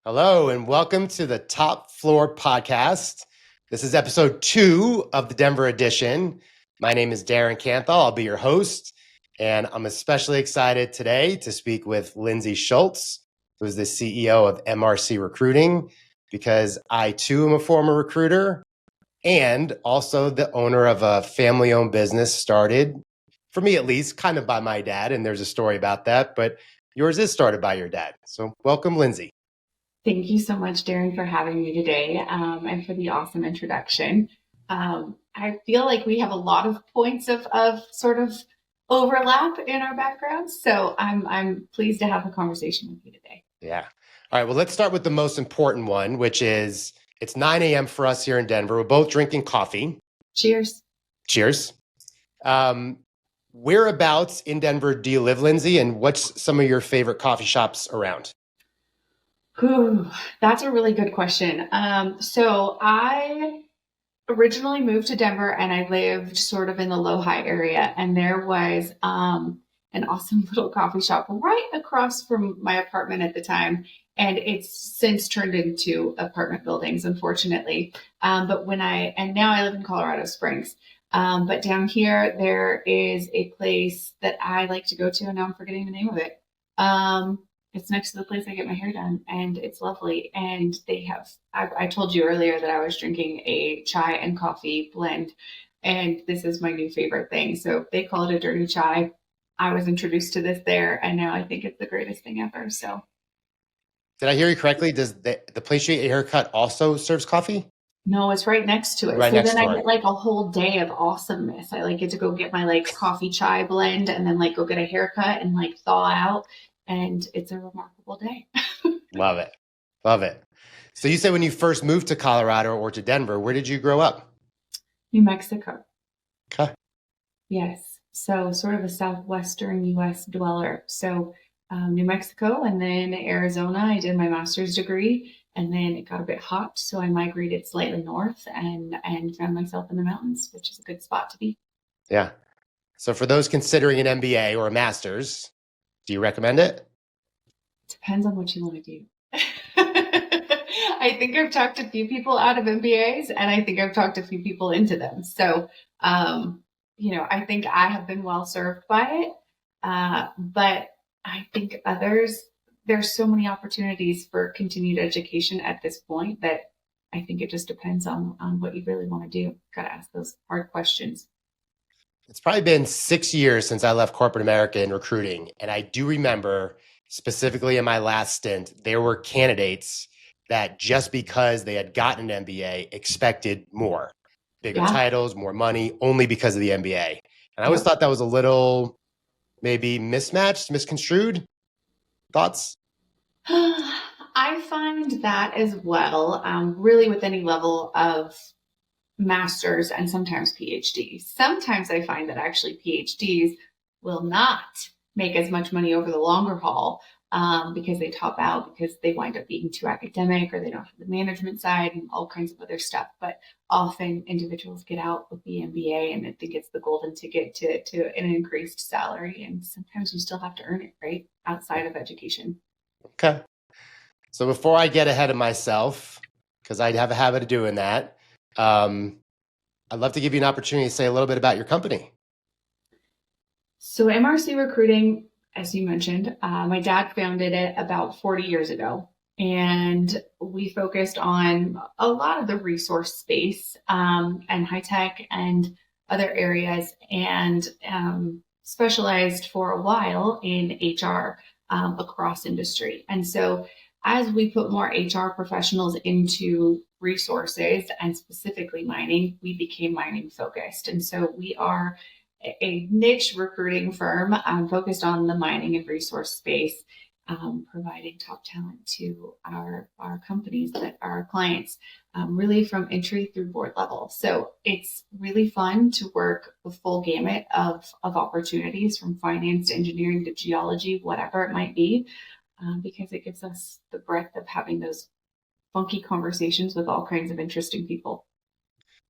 Hello, and welcome to the Top Floor Podcast. This is episode 2 of the Denver edition. My name is Darren Kanthal. I'll be your host, and I'm especially excited today to speak with Lindsey Schultz, who is the CEO of MRC Recruiting, because I too am a former recruiter and also the owner of a family-owned business started, for me at least, kind of by my dad, and there's a story about that, but yours is started by your dad. So welcome, Lindsey. Thank you so much, Darren, for having me today and for the awesome introduction. I feel like we have a lot of points of sort of overlap in our backgrounds, so I'm pleased to have a conversation with you today. Yeah. All right. Well, let's start with the most important one, which is it's 9 a.m. for us here in Denver. We're both drinking coffee. Cheers. Cheers. Whereabouts in Denver do you live, Lindsey? And what's some of your favorite coffee shops around? Ooh, that's a really good question. So I originally moved to Denver and I lived sort of in the low-high area, and there was an awesome little coffee shop right across from my apartment at the time. And it's since turned into apartment buildings, unfortunately. But now I live in Colorado Springs. But down here, there is a place that I like to go to, and now I'm forgetting the name of it. It's next to the place I get my hair done, and it's lovely. And they have, I told you earlier that I was drinking a chai and coffee blend, and this is my new favorite thing. So they call it a dirty chai. I was introduced to this there, and now I think it's the greatest thing ever. So, did I hear you correctly? Does the place you get your haircut also serves coffee? No, it's right next to it. Right so next then door. I get like a whole day of awesomeness. I get to go get my coffee chai blend, and then go get a haircut and thaw out. And it's a remarkable day. Love it. Love it. So you said when you first moved to Colorado or to Denver, where did you grow up? New Mexico. Okay. Yes. So sort of a southwestern U.S. dweller. So New Mexico and then Arizona. I did my master's degree, and then it got a bit hot. So I migrated slightly north and found myself in the mountains, which is a good spot to be. Yeah. So for those considering an MBA or a master's, do you recommend it? Depends on what you want to do. I think I've talked a few people out of MBAs, and I think I've talked a few people into them. So, I think I have been well served by it. But I think there's so many opportunities for continued education at this point that I think it just depends on what you really want to do. Got to ask those hard questions. It's probably been 6 years since I left corporate America in recruiting. And I do remember specifically in my last stint, there were candidates that just because they had gotten an MBA expected more, bigger titles, more money, only because of the MBA. And I always thought that was a little maybe mismatched, misconstrued. Thoughts? I find that as well, really with any level of masters and sometimes PhDs. Sometimes I find that actually PhDs will not make as much money over the longer haul because they top out, because they wind up being too academic, or they don't have the management side and all kinds of other stuff. But often individuals get out with the MBA and I think it's the golden ticket to an increased salary. And sometimes you still have to earn it, right? Outside of education. Okay. So before I get ahead of myself, because I have a habit of doing that, I'd love to give you an opportunity to say a little bit about your company. So MRC Recruiting, as you mentioned, my dad founded it about 40 years ago, and we focused on a lot of the resource space and high tech and other areas, and specialized for a while in HR across industry. And so as we put more HR professionals into resources and specifically mining, we became mining focused. And so we are a niche recruiting firm focused on the mining and resource space, providing top talent to our companies that are our clients, really from entry through board level. So it's really fun to work the full gamut of opportunities, from finance to engineering to geology, whatever it might be, because it gives us the breadth of having those funky conversations with all kinds of interesting people.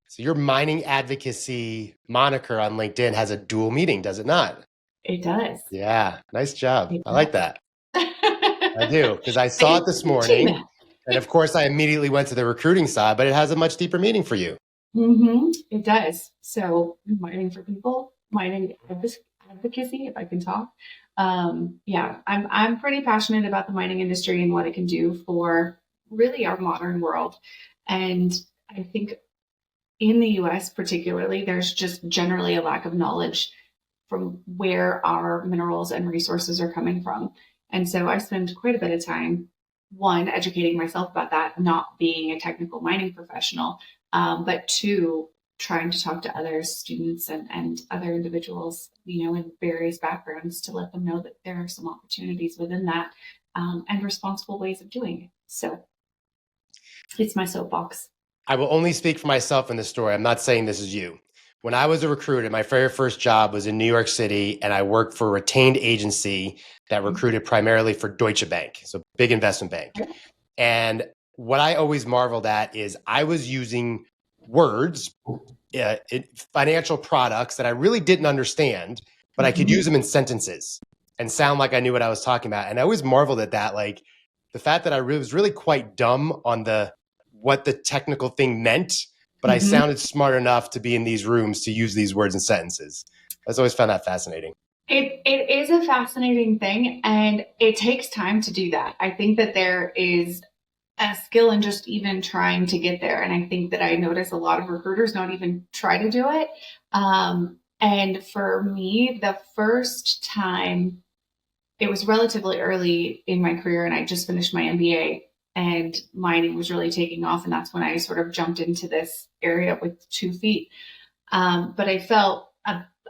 So your mining advocacy moniker on LinkedIn has a dual meaning, does it not? It does. Yeah, nice job. I like that. I do, because I saw it this morning. And of course, I immediately went to the recruiting side, but it has a much deeper meaning for you. It does. So mining for people, mining advocacy, if I can talk. Yeah, I'm pretty passionate about the mining industry and what it can do for really our modern world. And I think in the US particularly, there's just generally a lack of knowledge from where our minerals and resources are coming from. And so I spend quite a bit of time, one, educating myself about that, not being a technical mining professional, but two, trying to talk to other students and other individuals, in various backgrounds to let them know that there are some opportunities within that and responsible ways of doing it. So it's my soapbox. I will only speak for myself in this story. I'm not saying this is you. When I was a recruiter, my very first job was in New York City, and I worked for a retained agency that recruited primarily for Deutsche Bank, so big investment bank. And what I always marveled at is I was using words, financial products that I really didn't understand, but I could use them in sentences and sound like I knew what I was talking about. And I always marveled at that, like the fact that I was really quite dumb on what the technical thing meant, but I sounded smart enough to be in these rooms to use these words and sentences. I've always found that fascinating. It is a fascinating thing, and it takes time to do that. I think that there is a skill in just even trying to get there. And I think that I notice a lot of recruiters not even try to do it. And for me, the first time, it was relatively early in my career, and I just finished my MBA, and mining was really taking off. And that's when I sort of jumped into this area with 2 feet. But I felt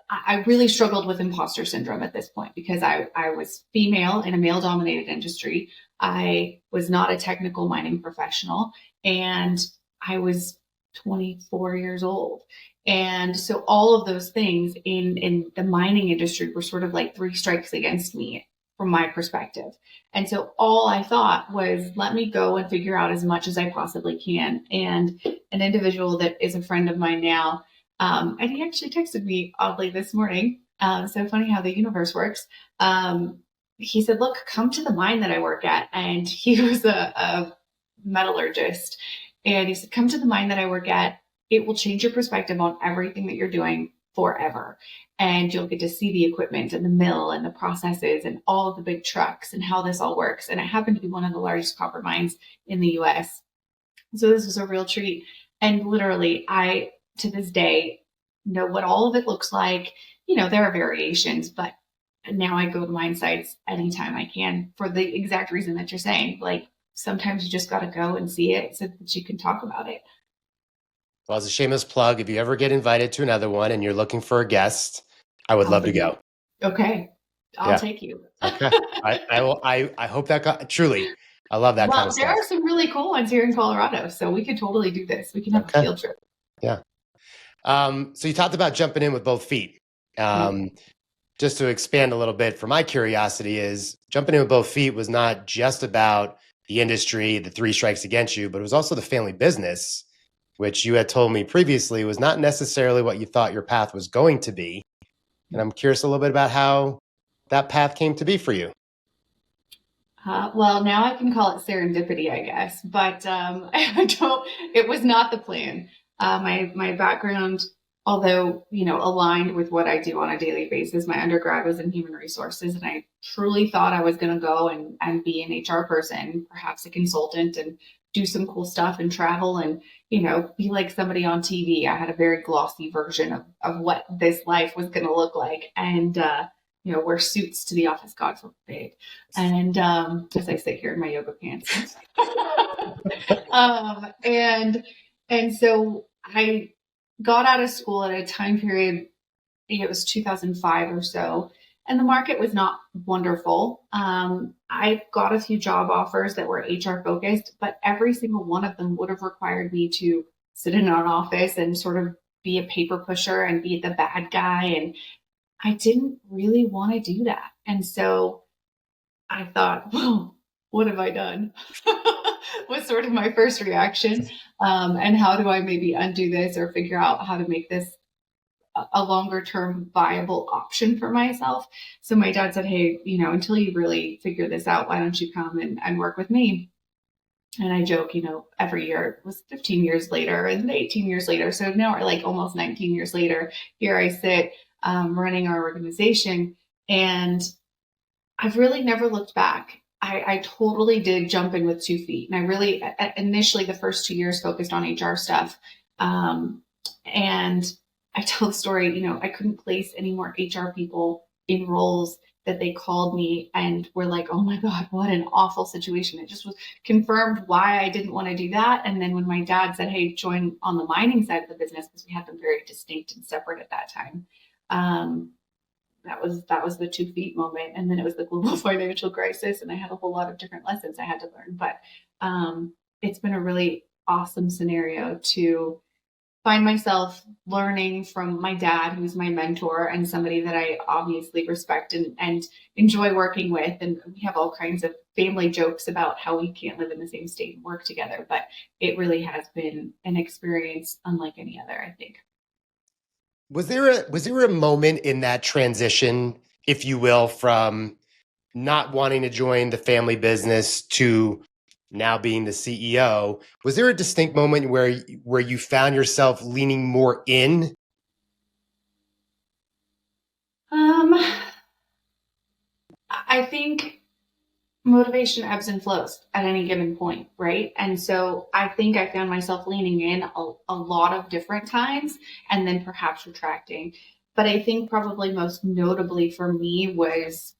I really struggled with imposter syndrome at this point because I was female in a male dominated industry. I was not a technical mining professional, and I was 24 years old. And so all of those things in the mining industry were sort of like 3 strikes against me from my perspective. And so all I thought was, let me go and figure out as much as I possibly can. And an individual that is a friend of mine now, and he actually texted me oddly this morning. So funny how the universe works. He said, look, come to the mine that I work at. And he was a metallurgist. And he said, come to the mine that I work at. It will change your perspective on everything that you're doing forever. And you'll get to see the equipment and the mill and the processes and all of the big trucks and how this all works. And it happened to be one of the largest copper mines in the US. So this was a real treat. And literally, I, to this day, know what all of it looks like. There are variations, but now I go to mine sites anytime I can for the exact reason that you're saying. Like, sometimes you just got to go and see it so that you can talk about it. Well, as a shameless plug, if you ever get invited to another one and you're looking for a guest, I would love to go. Okay. I'll take you. Okay. I hope that truly, I love that kind of stuff. There are some really cool ones here in Colorado, so we could totally do this. We can have a field trip. Yeah. So you talked about jumping in with both feet. Just to expand a little bit, for my curiosity, is jumping in with both feet was not just about the industry, the 3 strikes against you, but it was also the family business, which you had told me previously was not necessarily what you thought your path was going to be. And I'm curious a little bit about how that path came to be for you. Well, now I can call it serendipity, I guess, but it was not the plan. My background, although, aligned with what I do on a daily basis, my undergrad was in human resources, and I truly thought I was going to go and be an HR person, perhaps a consultant, and do some cool stuff and travel and, be like somebody on TV. I had a very glossy version of what this life was going to look like. And, wear suits to the office, God forbid. And as I sit here in my yoga pants. And so I got out of school at a time period, it was 2005 or so, and the market was not wonderful. I got a few job offers that were HR focused, but every single one of them would have required me to sit in an office and sort of be a paper pusher and be the bad guy. And I didn't really want to do that. And so I thought, whoa, what have I done? Was sort of my first reaction. And how do I maybe undo this or figure out how to make this a longer term viable option for myself? So my dad said, hey, until you really figure this out, why don't you come and work with me? And I joke, every year it was 15 years later and 18 years later. So now we're like almost 19 years later. Here I sit running our organization, and I've really never looked back. I totally did jump in with 2 feet. And I really, initially, the first 2 years focused on HR stuff. And I tell the story, I couldn't place any more HR people in roles that they called me and were like, oh my God, what an awful situation. It just was confirmed why I didn't want to do that. And then when my dad said, hey, join on the mining side of the business, because we had them very distinct and separate at that time. That was the 2 feet moment. And then it was the global financial crisis. And I had a whole lot of different lessons I had to learn. But it's been a really awesome scenario to find myself learning from my dad, who's my mentor and somebody that I obviously respect and enjoy working with. And we have all kinds of family jokes about how we can't live in the same state and work together. But it really has been an experience unlike any other, I think. Was there a moment in that transition, if you will, from not wanting to join the family business to now being the CEO? Was there a distinct moment where you found yourself leaning more in? I think motivation ebbs and flows at any given point, right? And so I think I found myself leaning in a lot of different times and then perhaps retracting. But I think probably most notably for me was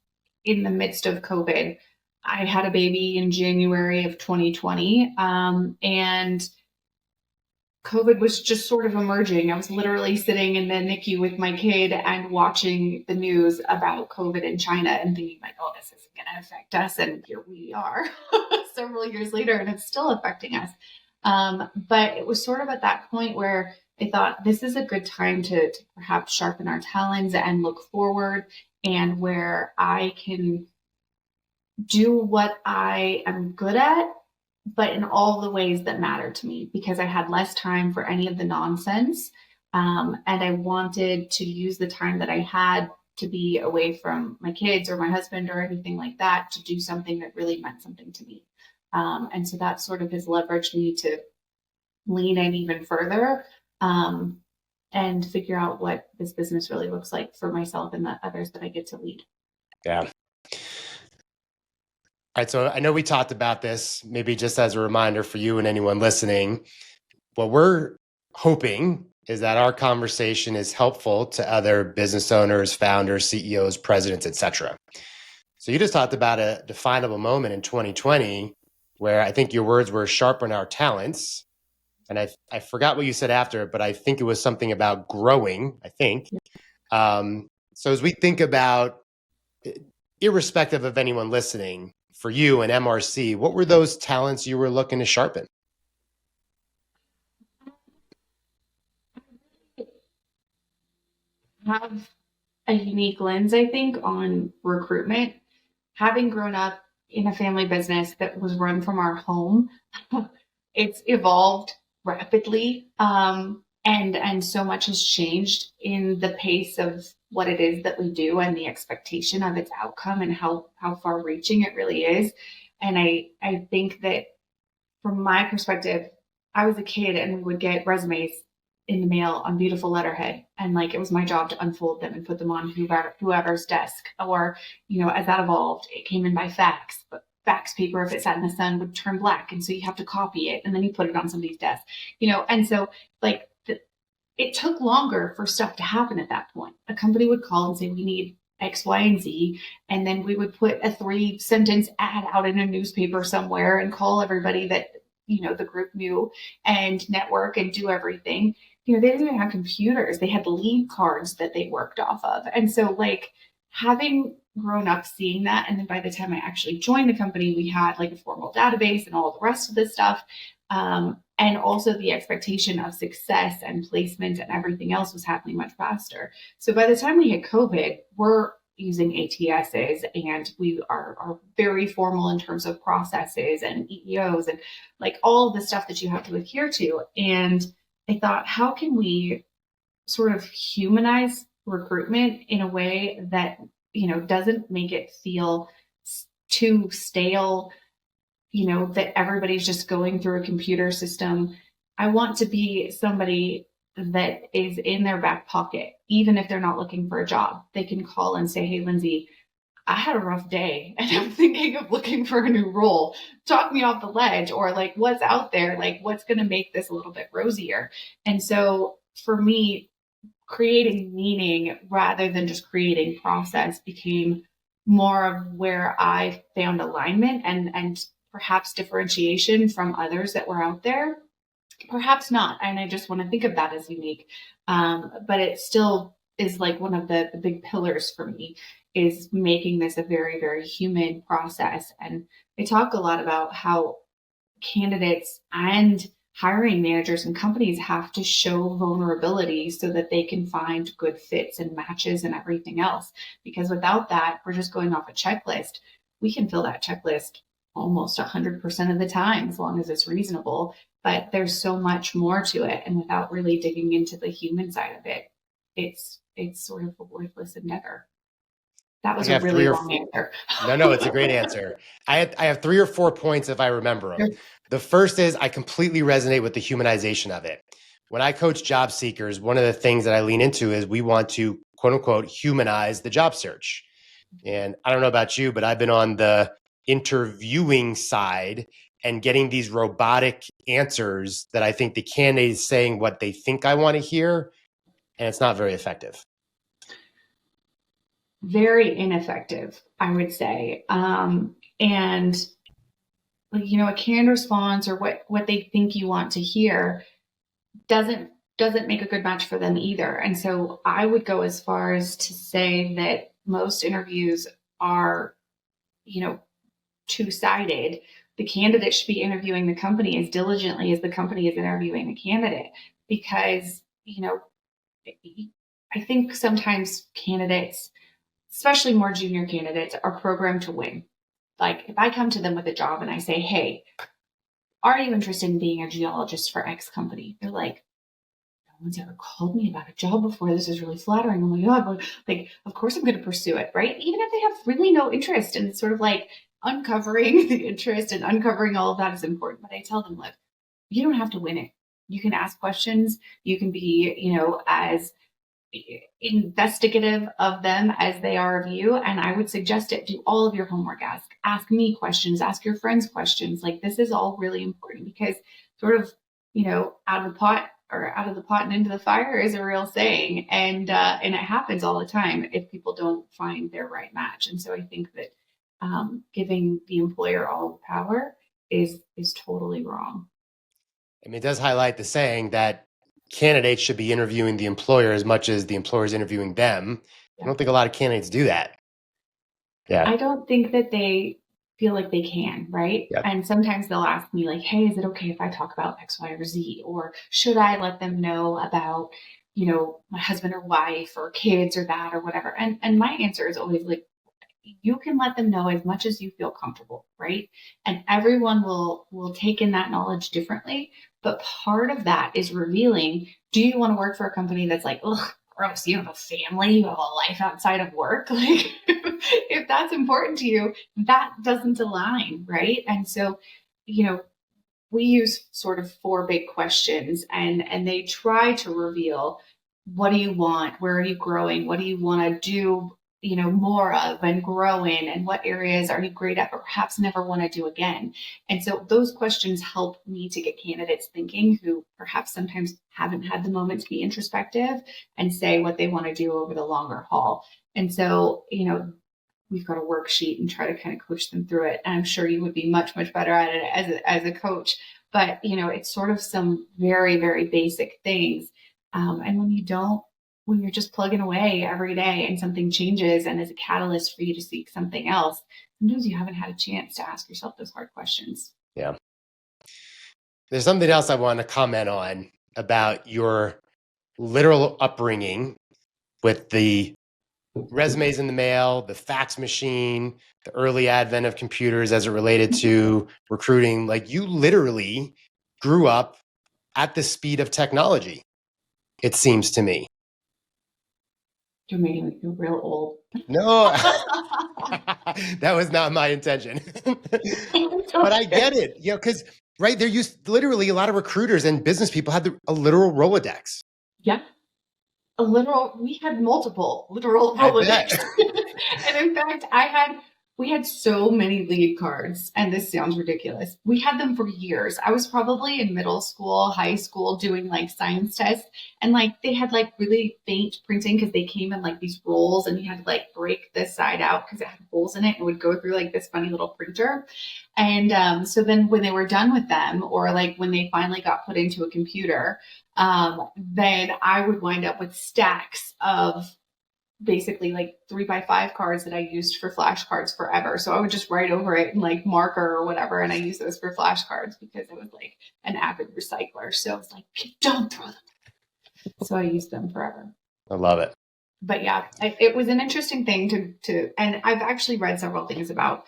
in the midst of COVID. I had a baby in January of 2020, and COVID was just sort of emerging. I was literally sitting in the NICU with my kid and watching the news about COVID in China and thinking like, oh, this isn't going to affect us. And here we are several years later, and it's still affecting us. But it was sort of at that point where I thought this is a good time to perhaps sharpen our talons and look forward, and where I can do what I am good at, but in all the ways that matter to me, because I had less time for any of the nonsense. And I wanted to use the time that I had to be away from my kids or my husband or anything like that to do something that really meant something to me. And so that sort of has leveraged me to lean in even further and figure out what this business really looks like for myself and the others that I get to lead. Yeah. All right, so I know we talked about this, maybe just as a reminder for you and anyone listening. What we're hoping is that our conversation is helpful to other business owners, founders, CEOs, presidents, etc. So you just talked about a definable moment in 2020 where I think your words were sharpen our talents. And I forgot what you said after, but I think it was something about growing, I think. So as we think about, irrespective of anyone listening, for you and MRC, what were those talents you were looking to sharpen? Have a unique lens, I think, on recruitment. Having grown up in a family business that was run from our home, it's evolved rapidly. And so much has changed in the pace of what it is that we do and the expectation of its outcome and how far reaching it really is. And I think that from my perspective, I was a kid and we would get resumes in the mail on beautiful letterhead. And like, it was my job to unfold them and put them on whoever's desk. Or, as that evolved, it came in by fax, but fax paper, if it sat in the sun, would turn black. And so you have to copy it and then you put it on somebody's desk, and so like it took longer for stuff to happen at that point. A company would call and say, we need X, Y, and Z. And then we would put a 3-sentence ad out in a newspaper somewhere and call everybody that, the group knew and network and do everything. They didn't even have computers. They had lead cards that they worked off of. And so like having grown up seeing that, and then by the time I actually joined the company, we had like a formal database and all the rest of this stuff. And also the expectation of success and placement and everything else was happening much faster. So by the time we hit COVID, we're using ATSs and we are very formal in terms of processes and EEOs and like all of the stuff that you have to adhere to. And I thought, how can we sort of humanize recruitment in a way that, doesn't make it feel too stale that everybody's just going through a computer system. I want to be somebody that is in their back pocket, even if they're not looking for a job. They can call and say, hey, Lindsey, I had a rough day and I'm thinking of looking for a new role. Talk me off the ledge, or like, what's out there? Like, what's going to make this a little bit rosier? And so for me, creating meaning rather than just creating process became more of where I found alignment and perhaps differentiation from others that were out there. Perhaps not. And I just want to think of that as unique. But it still is like one of the big pillars for me is making this a very, very human process. And I talk a lot about how candidates and hiring managers and companies have to show vulnerability so that they can find good fits and matches and everything else. Because without that, we're just going off a checklist. We can fill that checklist almost 100% of the time, as long as it's reasonable. But there's so much more to it. And without really digging into the human side of it, it's sort of a worthless endeavor. That was a really long answer. No, it's a great answer. I have 3 or 4 points if I remember them. The first is I completely resonate with the humanization of it. When I coach job seekers, one of the things that I lean into is we want to, quote unquote, humanize the job search. And I don't know about you, but I've been on the interviewing side and getting these robotic answers that I think the candidate is saying what they think I want to hear, and it's not very effective. Very ineffective, I would say. And a canned response or what they think you want to hear doesn't make a good match for them either. And so I would go as far as to say that most interviews are, two-sided. The candidate should be interviewing the company as diligently as the company is interviewing the candidate, because, I think sometimes candidates, especially more junior candidates, are programmed to win. Like if I come to them with a job and I say, hey, are you interested in being a geologist for X company? They're like, no one's ever called me about a job before. This is really flattering. Oh my God. Like, of course I'm going to pursue it, right? Even if they have really no interest. And it's sort of like uncovering the interest and uncovering all of that is important. But I tell them, look, you don't have to win it. You can ask questions. You can be, as investigative of them as they are of you. And I would suggest it. Do all of your homework. Ask me questions, ask your friends questions. Like this is all really important because sort of, out of the pot and into the fire is a real saying. And it happens all the time if people don't find their right match. And so I think that giving the employer all the power is totally wrong. I mean, it does highlight the saying that candidates should be interviewing the employer as much as the employer is interviewing them. Yeah. I don't think a lot of candidates do that. Yeah. I don't think that they feel like they can, right? Yep. And sometimes they'll ask me like, hey, is it okay if I talk about X, Y, or Z? Or should I let them know about, my husband or wife or kids or that or whatever? And my answer is always like, you can let them know as much as you feel comfortable, right? And everyone will take in that knowledge differently. But part of that is revealing, do you want to work for a company that's like, ugh, gross, you have a family, you have a life outside of work? Like, if that's important to you, that doesn't align, right? And so, we use sort of 4 big questions and they try to reveal, what do you want? Where are you growing? What do you want to do more of and grow in, and what areas are you great at, but perhaps never want to do again? And so those questions help me to get candidates thinking who perhaps sometimes haven't had the moment to be introspective and say what they want to do over the longer haul. And so, we've got a worksheet and try to kind of coach them through it. And I'm sure you would be much, much better at it as a coach, but it's sort of some very, very basic things. And when you're just plugging away every day and something changes and is a catalyst for you to seek something else, sometimes you haven't had a chance to ask yourself those hard questions. Yeah. There's something else I want to comment on about your literal upbringing with the resumes in the mail, the fax machine, the early advent of computers as it related to recruiting. Like you literally grew up at the speed of technology, it seems to me. You're making me feel real old. No, that was not my intention. But I get it, because right there, literally a lot of recruiters and business people had a literal Rolodex. Yeah. We had multiple literal I Rolodex. bet. And in fact, we had so many lead cards, and this sounds ridiculous. We had them for years. I was probably in middle school, high school doing like science tests, and like they had like really faint printing because they came in like these rolls, and you had to like break this side out because it had holes in it and would go through like this funny little printer. And so then when they were done with them, or like when they finally got put into a computer, then I would wind up with stacks of basically like 3x5 cards that I used for flashcards forever. So I would just write over it in like marker or whatever, and I use those for flashcards because I was like an avid recycler. So it's like, don't throw them. So I used them forever. I love it. But yeah, it was an interesting thing and I've actually read several things about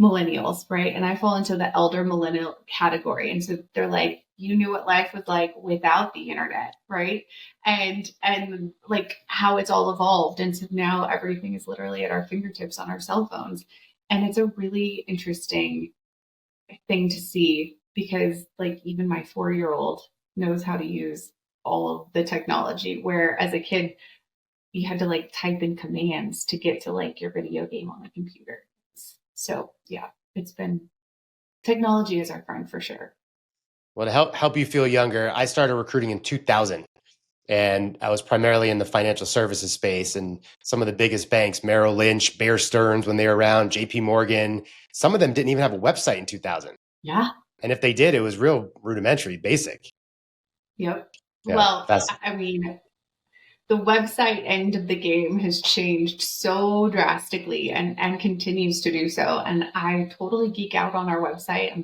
millennials, right? And I fall into the elder millennial category. And so they're like, you knew what life was like without the internet, right? And like how it's all evolved. And so now everything is literally at our fingertips on our cell phones. And it's a really interesting thing to see because like even my 4-year-old knows how to use all of the technology, where as a kid, you had to like type in commands to get to like your video game on the computer. So yeah, technology is our friend for sure. Well, to help you feel younger, I started recruiting in 2000, and I was primarily in the financial services space, and some of the biggest banks, Merrill Lynch, Bear Stearns, when they were around, JP Morgan, some of them didn't even have a website in 2000. Yeah. And if they did, it was real rudimentary, basic. Yep. Yeah, well, I mean, the website end of the game has changed so drastically and continues to do so. And I totally geek out on our website.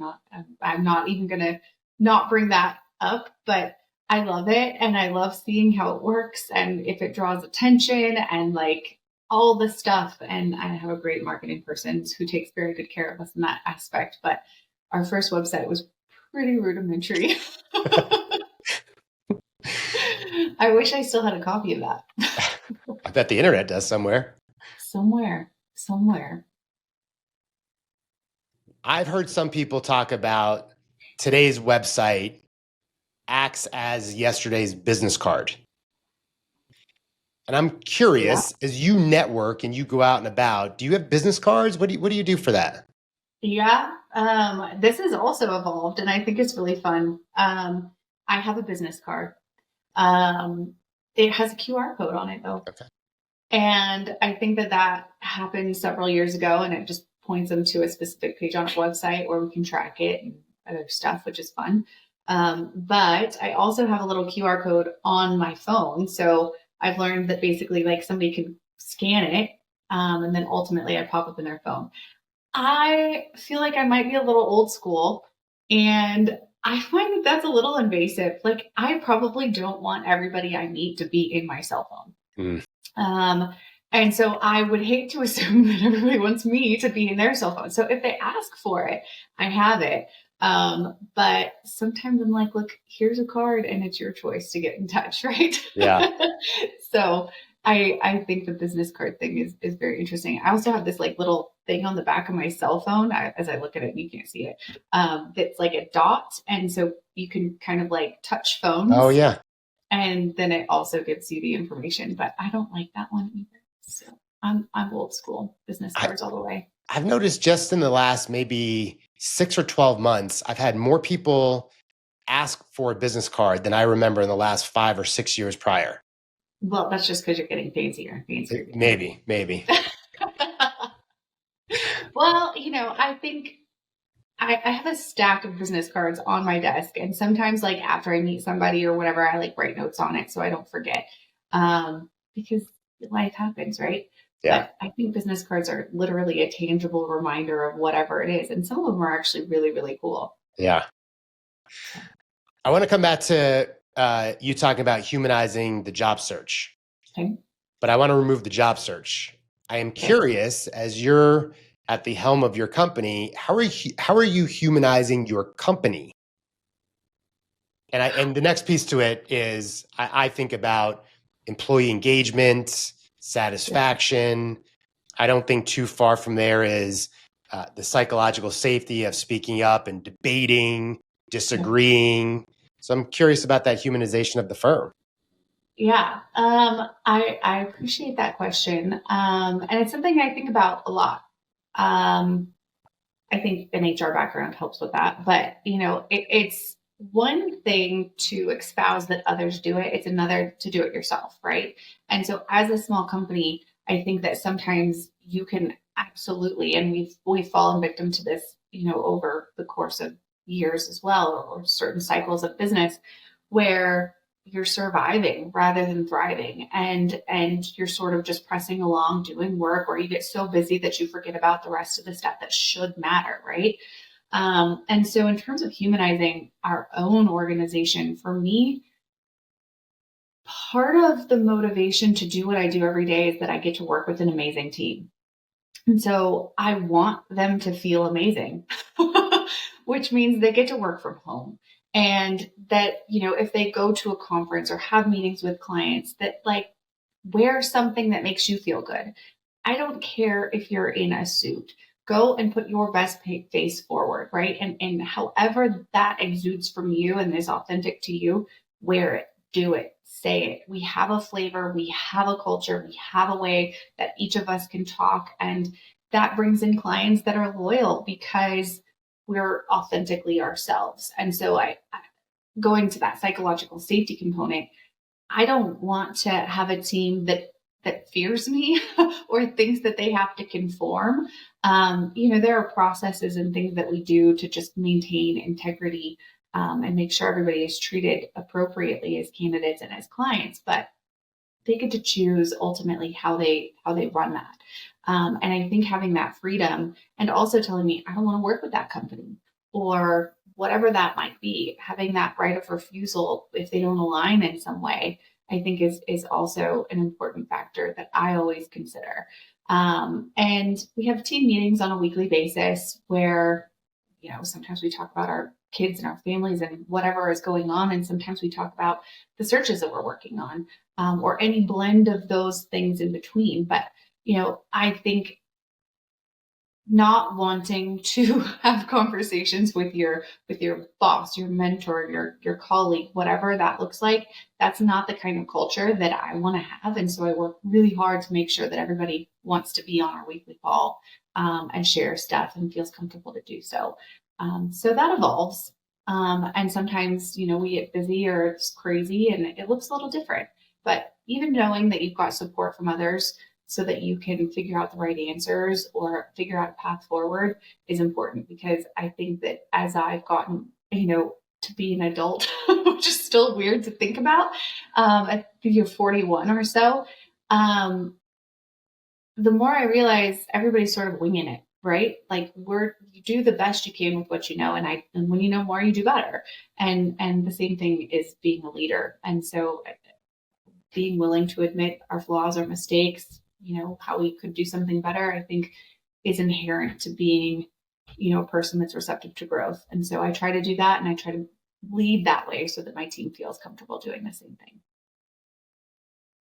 I'm not even going to not bring that up, but I love it. And I love seeing how it works and if it draws attention and like all the stuff. And I have a great marketing person who takes very good care of us in that aspect. But our first website was pretty rudimentary. I wish I still had a copy of that. I bet the internet does somewhere. Somewhere. I've heard some people talk about today's website acts as yesterday's business card. And I'm curious, as you network and you go out and about, do you have business cards? What do you do for that? Yeah, this has also evolved, and I think it's really fun. I have a business card. It has a QR code on it, though. Okay. And I think that happened several years ago, and it just points them to a specific page on our website where we can track it and other stuff, which is fun. But I also have a little QR code on my phone. So I've learned that basically like somebody can scan it, and then ultimately I pop up in their phone. I feel like I might be a little old school, and I find that that's a little invasive. Like I probably don't want everybody I meet to be in my cell phone. And so I would hate to assume that everybody wants me to be in their cell phone. So if they ask for it, I have it. But sometimes I'm like, look, here's a card and it's your choice to get in touch, right? Yeah. So I think the business card thing is very interesting. I also have this like little thing on the back of my cell phone. As I look at it, you can't see it. That's like a dot. And so you can kind of like touch phones. Oh yeah. And then it also gives you the information, but I don't like that one either. So I'm old school, business cards all the way. I've noticed just in the last maybe 6 or 12 months, I've had more people ask for a business card than I remember in the last 5 or 6 years prior. Well, that's just because you're getting fancier and fancier. Maybe. Well, I think I have a stack of business cards on my desk, and sometimes like after I meet somebody or whatever, I like write notes on it so I don't forget, because life happens, right? Yeah. But I think business cards are literally a tangible reminder of whatever it is, and some of them are actually really, really cool. Yeah. I want to come back to you talking about humanizing the job search, okay. But I want to remove the job search. I am curious, as you're at the helm of your company, how are you humanizing your company? And the next piece to it is I think about employee engagement, satisfaction. I don't think too far from there is the psychological safety of speaking up and debating, disagreeing. So I'm curious about that humanization of the firm. Yeah, I appreciate that question. And it's something I think about a lot. I think an HR background helps with that. But, it's one thing to espouse that others do it, it's another to do it yourself, right? And so as a small company, I think that sometimes you can absolutely, and we've fallen victim to this, over the course of years as well, or certain cycles of business where you're surviving rather than thriving, and you're sort of just pressing along doing work, or you get so busy that you forget about the rest of the stuff that should matter, right? And so in terms of humanizing our own organization, for me, part of the motivation to do what I do every day is that I get to work with an amazing team. And so I want them to feel amazing, which means they get to work from home. And that, if they go to a conference or have meetings with clients, that like wear something that makes you feel good. I don't care if you're in a suit. Go and put your best face forward, right? And however that exudes from you and is authentic to you, wear it, do it, say it. We have a flavor, we have a culture, we have a way that each of us can talk. And that brings in clients that are loyal because we're authentically ourselves. And so going to that psychological safety component, I don't want to have a team that fears me or thinks that they have to conform. There are processes and things that we do to just maintain integrity and make sure everybody is treated appropriately as candidates and as clients. But they get to choose ultimately how they run that. And I think having that freedom and also telling me I don't want to work with that company or whatever that might be, having that right of refusal if they don't align in some way, I think is also an important factor that I always consider. And we have team meetings on a weekly basis where, sometimes we talk about our kids and our families and whatever is going on. And sometimes we talk about the searches that we're working on, or any blend of those things in between. But, I think not wanting to have conversations with your boss, your mentor, your colleague, whatever that looks like, that's not the kind of culture that I want to have. And so I work really hard to make sure that everybody wants to be on our weekly call and share stuff and feels comfortable to do so. So that evolves. And sometimes, we get busy or it's crazy and it looks a little different. But even knowing that you've got support from others so that you can figure out the right answers or figure out a path forward is important, because I think that as I've gotten, to be an adult, which is still weird to think about, at 41 or so, the more I realize everybody's sort of winging it, right? Like you do the best you can with what you know. And when you know more, you do better. And the same thing is being a leader. And so being willing to admit our flaws or mistakes, how we could do something better, I think is inherent to being, a person that's receptive to growth. And so I try to do that and I try to lead that way so that my team feels comfortable doing the same thing.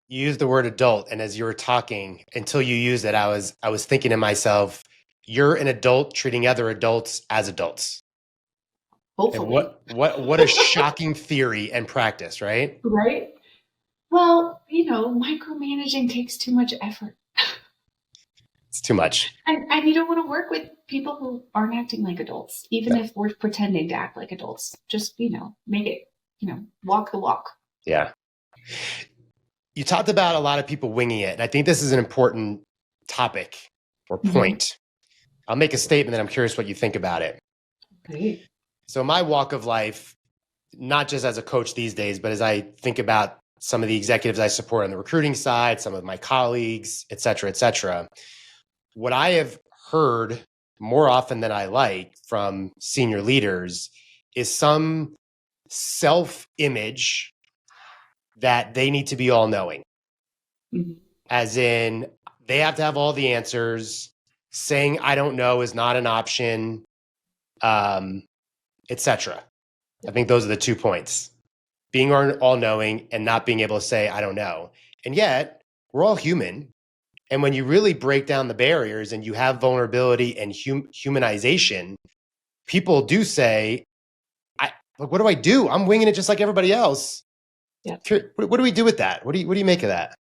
You used the word adult, and as you were talking, until you used it, I was thinking to myself, you're an adult treating other adults as adults. Hopefully. And what a shocking theory and practice, right? Right. Well, micromanaging takes too much effort. It's too much. And you don't want to work with people who aren't acting like adults, even if we're pretending to act like adults. Just, make it, walk the walk. Yeah. You talked about a lot of people winging it, and I think this is an important topic or point. Mm-hmm. I'll make a statement, and I'm curious what you think about it. Okay. So my walk of life, not just as a coach these days, but as I think about some of the executives I support on the recruiting side, some of my colleagues, et cetera, what I have heard more often than I like from senior leaders is some self-image that they need to be all knowing. Mm-hmm. As in, they have to have all the answers. Saying I don't know is not an option, etc. I think those are the 2 points. Being all knowing and not being able to say I don't know. And yet, we're all human. And when you really break down the barriers and you have vulnerability and humanization, people do say, what do I do? I'm winging it just like everybody else. Yeah. What do we do with that? What do you make of that?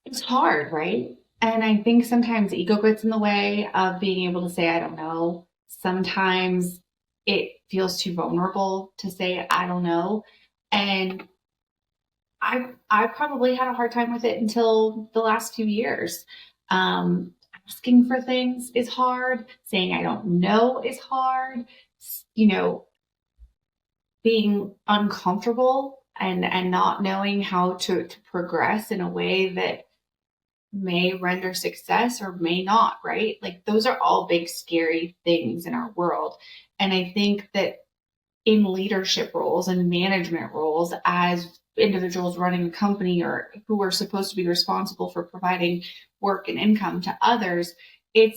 It's hard, right? And I think sometimes ego gets in the way of being able to say, I don't know. Sometimes it feels too vulnerable to say, I don't know. And I probably had a hard time with it until the last few years. Asking for things is hard. Saying I don't know is hard. You know, being uncomfortable and not knowing how to progress in a way that may render success or may not, right? Like those are all big, scary things in our world. And I think that in leadership roles and management roles, as individuals running a company or who are supposed to be responsible for providing work and income to others, it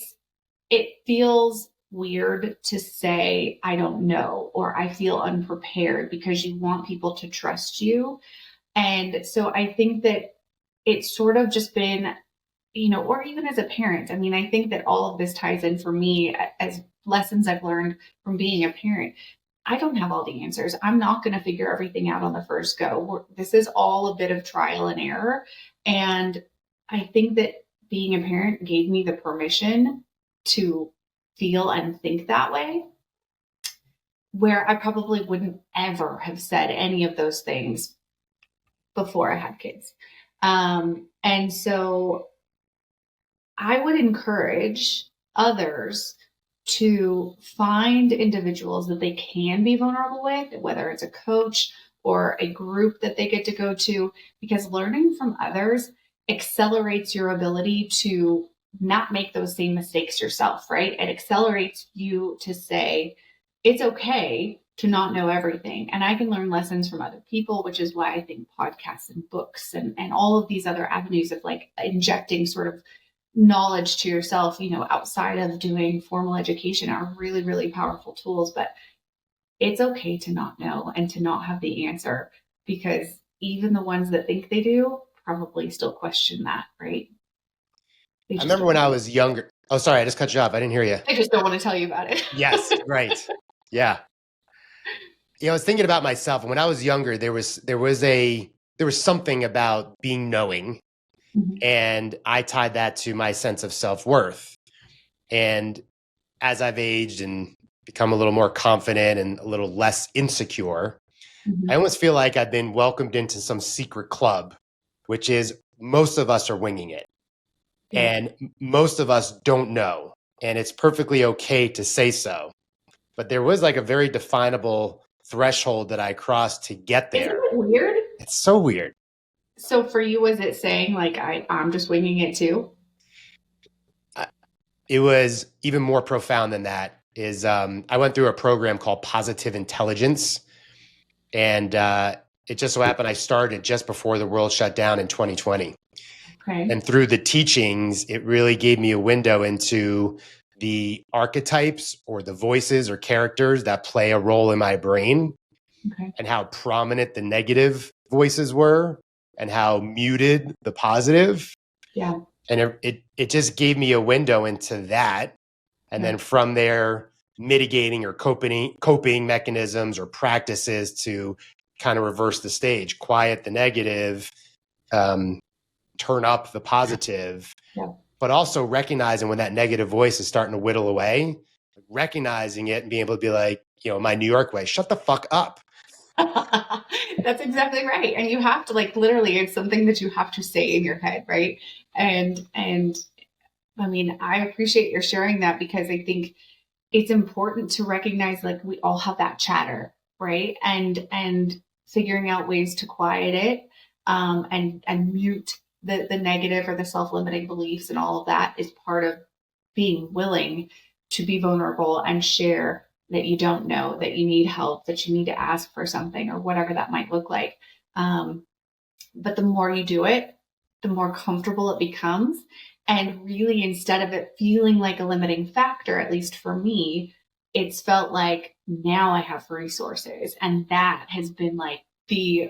feels weird to say I don't know or I feel unprepared because you want people to trust you. And so I think that it's sort of just been, or even as a parent. I mean, I think that all of this ties in for me as lessons I've learned from being a parent. I don't have all the answers. I'm not going to figure everything out on the first go. This is all a bit of trial and error. And I think that being a parent gave me the permission to feel and think that way, where I probably wouldn't ever have said any of those things before I had kids. And so I would encourage others to find individuals that they can be vulnerable with, whether it's a coach or a group that they get to go to, because learning from others accelerates your ability to not make those same mistakes yourself, right? It accelerates you to say, it's okay to not know everything. And I can learn lessons from other people, which is why I think podcasts and books and all of these other avenues of like injecting sort of knowledge to yourself, outside of doing formal education are really, really powerful tools. But it's okay to not know and to not have the answer, because even the ones that think they do probably still question that, right? I remember when I was younger. Oh, sorry, I just cut you off. I didn't hear you. I just don't want to tell you about it. Yes, right. Yeah. I was thinking about myself, and when I was younger, there was something about being knowing, Mhm. and I tied that to my sense of self-worth. And as I've aged and become a little more confident and a little less insecure, Mhm. I almost feel like I've been welcomed into some secret club, which is most of us are winging it. Yeah. And most of us don't know. And it's perfectly okay to say so. But there was like a very definable threshold that I crossed to get there. Isn't it weird? It's so weird. So for you, was it saying like, I'm just winging it too? It was even more profound than that. I went through a program called Positive Intelligence. And it just so happened I started just before the world shut down in 2020. Okay. And through the teachings, it really gave me a window into the archetypes or the voices or characters that play a role in my brain, Okay. and how prominent the negative voices were and how muted the positive. Yeah. And it just gave me a window into that. And then from there, mitigating or coping mechanisms or practices to kind of reverse the stage, quiet the negative, turn up the positive, but also recognizing when that negative voice is starting to whittle away, recognizing it and being able to be like, my New York way, shut the fuck up. That's exactly right. And you have to literally, it's something that you have to say in your head, right? And I mean, I appreciate your sharing that, because I think it's important to recognize we all have that chatter, right? And figuring out ways to quiet it, and mute the negative or the self-limiting beliefs and all of that is part of being willing to be vulnerable and share that you don't know, that you need help, that you need to ask for something or whatever that might look like. But the more you do it, the more comfortable it becomes. And really, instead of it feeling like a limiting factor, at least for me, it's felt like now I have resources. And that has been the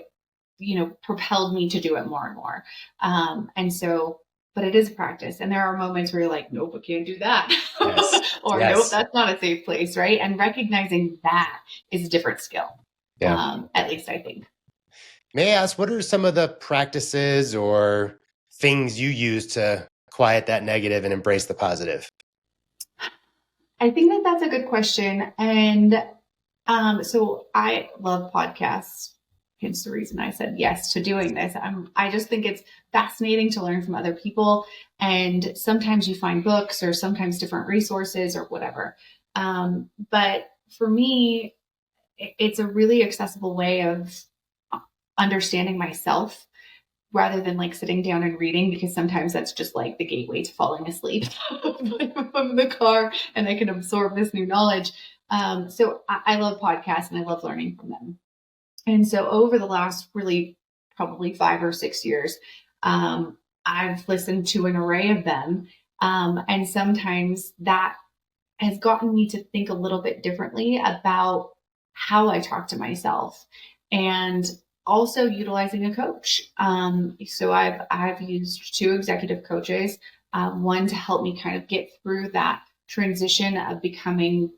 propelled me to do it more and more. But it is a practice. And there are moments where you're like, nope, I can't do that. Yes. Or nope, that's not a safe place. Right. And recognizing that is a different skill. Yeah. At least I think. May I ask, what are some of the practices or things you use to quiet that negative and embrace the positive? I think that that's a good question. And so I love podcasts. Hence the reason I said yes to doing this. I just think it's fascinating to learn from other people. And sometimes you find books or sometimes different resources or whatever. But for me, it's a really accessible way of understanding myself rather than like sitting down and reading, because sometimes that's just like the gateway to falling asleep. I'm in the car and I can absorb this new knowledge. So I love podcasts and I love learning from them. And so over the last really probably 5 or 6 years, I've listened to an array of them. And sometimes that has gotten me to think a little bit differently about how I talk to myself and also utilizing a coach. So I've used 2 executive coaches, one to help me kind of get through that transition of becoming,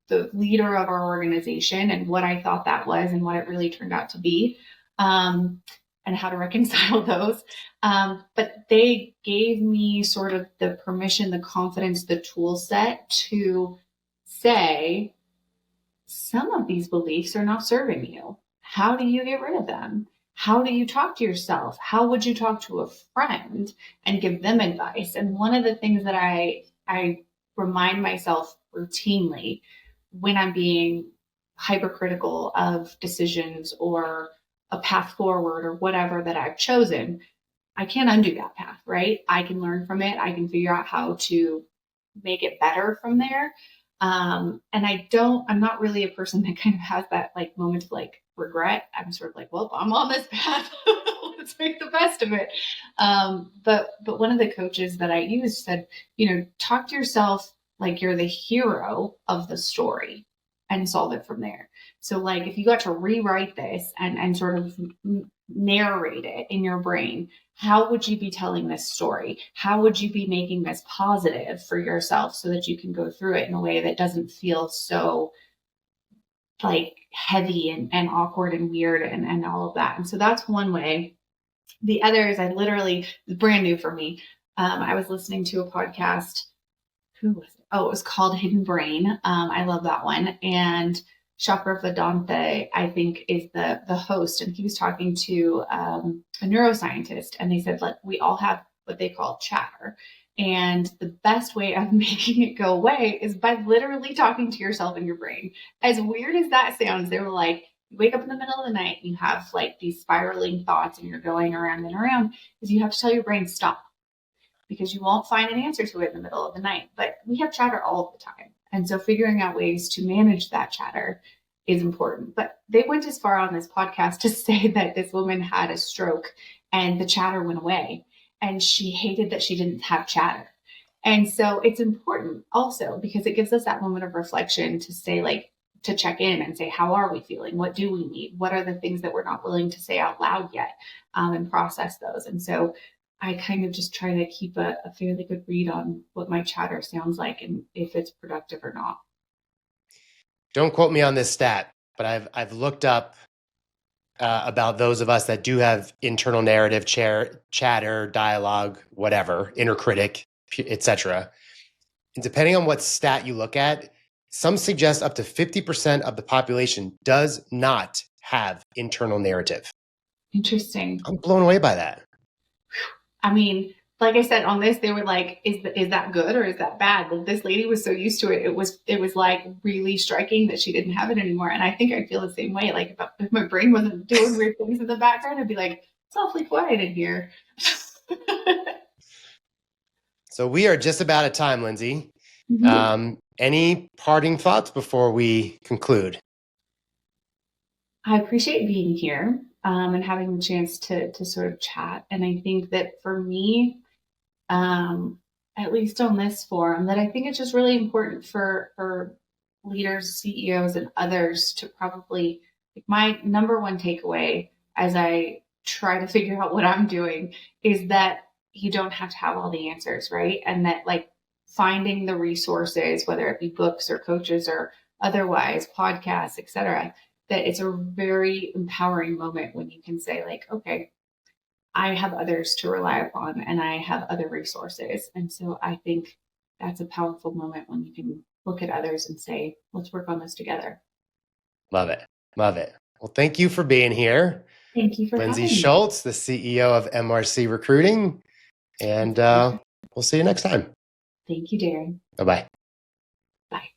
the leader of our organization and what I thought that was and what it really turned out to be, and how to reconcile those. But they gave me sort of the permission, the confidence, the tool set to say, some of these beliefs are not serving you. How do you get rid of them? How do you talk to yourself? How would you talk to a friend and give them advice? And one of the things that I remind myself routinely when I'm being hypercritical of decisions or a path forward or whatever that I've chosen, I can't undo that path, right? I can learn from it. I can figure out how to make it better from there. And I'm not really a person that kind of has that like moment of like regret. I'm sort of like, well, I'm on this path. Let's make the best of it. But one of the coaches that I used said, talk to yourself like you're the hero of the story and solve it from there. So like if you got to rewrite this and sort of narrate it in your brain, how would you be telling this story? How would you be making this positive for yourself so that you can go through it in a way that doesn't feel so like heavy and awkward and weird and all of that? And so that's one way. The other is brand new for me. I was listening to a podcast. Who was it? Oh, it was called Hidden Brain. I love that one. And Chakra Vedanta, I think, is the host. And he was talking to a neuroscientist. And they said, like, we all have what they call chatter. And the best way of making it go away is by literally talking to yourself in your brain. As weird as that sounds, they were like, you wake up in the middle of the night, and you have like these spiraling thoughts and you're going around and around, is you have to tell your brain, stop, because you won't find an answer to it in the middle of the night. But we have chatter all of the time. And so figuring out ways to manage that chatter is important. But they went as far on this podcast to say that this woman had a stroke and the chatter went away. And she hated that she didn't have chatter. And so it's important also because it gives us that moment of reflection to say, like, to check in and say, how are we feeling? What do we need? What are the things that we're not willing to say out loud yet, and process those? And so I kind of just try to keep a fairly good read on what my chatter sounds like and if it's productive or not. Don't quote me on this stat, but I've looked up about those of us that do have internal narrative, chatter, dialogue, whatever, inner critic, etc. And depending on what stat you look at, some suggest up to 50% of the population does not have internal narrative. Interesting. I'm blown away by that. I mean, like I said, on this, they were like, is that good or is that bad? Like, this lady was so used to it. It was like really striking that she didn't have it anymore. And I think I feel the same way. Like if my brain wasn't doing weird things in the background, I'd be like, it's awfully quiet in here. So we are just about at time, Lindsey. Mm-hmm. Any parting thoughts before we conclude? I appreciate being here and having the chance to sort of chat. And I think that for me, at least on this forum, that I think it's just really important for leaders, CEOs, and others to probably, like, my number one takeaway as I try to figure out what I'm doing is that you don't have to have all the answers, right? And that like finding the resources, whether it be books or coaches or otherwise, podcasts, etc., that it's a very empowering moment when you can say like, okay, I have others to rely upon and I have other resources. And so I think that's a powerful moment when you can look at others and say, let's work on this together. Love it. Love it. Well, thank you for being here. Thank you for Lindsey having me. Schultz, the CEO of MRC Recruiting. And we'll see you next time. Thank you, Darren. Bye-bye. Bye.